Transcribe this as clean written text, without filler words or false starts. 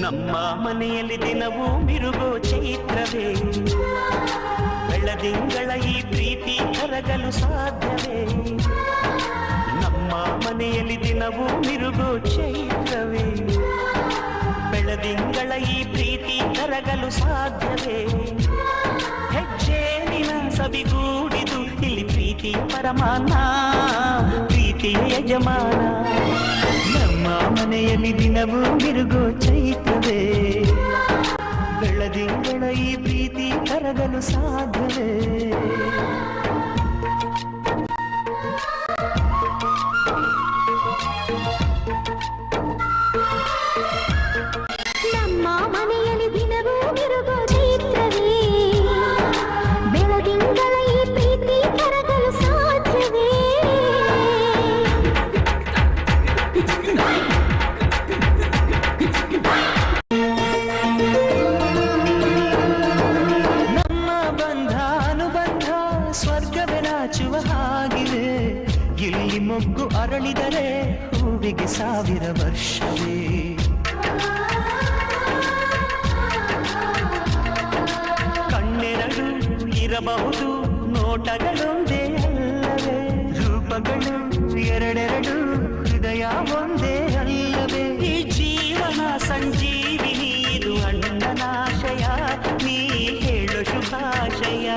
ನಮ್ಮ ಮನೆಯಲ್ಲಿ ದಿನವೂ ಮಿರುಗೋ ಚೈತ್ರವೇ, ಬೆಳದಿಂಗಳ ಈ ಪ್ರೀತಿ ಕರಗಲು ಸಾಧ್ಯವೇ? ನಮ್ಮ ಮನೆಯಲ್ಲಿ ದಿನವೂ ಮಿರುಗೋ ಚೈತ್ರವೇ, ಬೆಳದಿಂಗಳ ಈ ಪ್ರೀತಿ ಕರಗಲು ಸಾಧ್ಯವೇ? ಹೆಜ್ಜೇನಿನ ಸವಿಗೂಡಿದು ಇಲ್ಲಿ ಪ್ರೀತಿಯ ಪರಮಾನ, ಪ್ರೀತಿಯ ಯಜಮಾನ. ನಮ್ಮ ಮನೆಯಲ್ಲಿ ದಿನವೂ ಮಿರುಗೋ ಚೈತ್ರವೇ, ಬೆಳದಿಂಗಳ ಈ ಪ್ರೀತಿ ಕರಗಲು ಸಾಧ್ಯವೇ? ನಮ್ಮ ಮನೆಯಲ್ಲಿ ದಿನವೂ ಮಿರುಗೋ ಚೈತ್ರವೇ, ಬೆಳದಿಂಗಳ ಈ ಪ್ರೀತಿ ಕರಗಲು ಸಾಧ್ಯವೇ? ನಮ್ಮ ಬಂಧ ಅನುಬಂಧ ಸ್ವರ್ಗವೇ ನಾಚುವ ಹಾಗಿದೆ, ಇಲ್ಲಿ ಮೊಗ್ಗು ಅರಳಿದರೆ ಹೂವಿಗೆ 1000 ವರ್ಷವೇ. ಕಣ್ಣೆರಡು ಇರಬಹುದು ನೋಟಗಳೊಂದೇ ಅಲ್ಲವೇ, ರೂಪಗಳು ಎರಡೆರಡು ಹೃದಯ ಒಂದೇ ಅಲ್ಲವೇ? ಈ ಜೀವನ ಸಂಜೀವಿನಿ ಇದು ಅಣ್ಣನಾಶಯ, ನೀ ಹೇಳು ಶುಭಾಶಯ.